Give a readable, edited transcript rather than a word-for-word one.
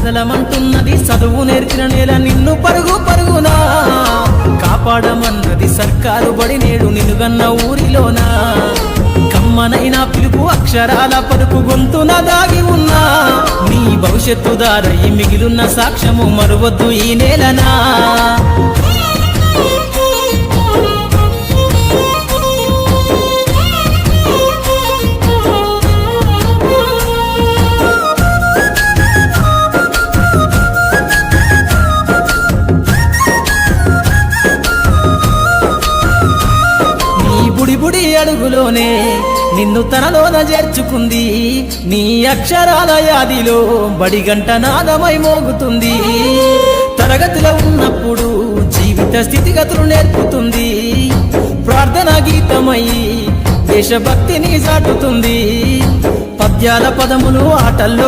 కదలమంటున్నది చదువు నేర్చిన నేల నిన్ను పరుగు పరుగునా కాపాడమన్నది సర్కారు బడి నేడు నిలుగన్న ఊరిలోనా కమ్మనైనా పిలుపు అక్షరాల పలుకు గొంతున దాగి ఉన్నా నీ భవిష్యత్తు దారై మిగిలిన సాక్ష్యము మరువద్దు ఈ నేలనా బుడి అడుగులోనే నిన్ను తనలోన చేర్చుకుంది నీ అక్షరాల యాదిలో బడిగంట నాదమై మోగుతుంది తరగతిలో ఉన్నప్పుడు జీవిత స్థితిగతులు నేర్పుతుంది ప్రార్థనా గీతమై దేశభక్తిని చాటుతుంది పద్యాల పదములు ఆటల్లో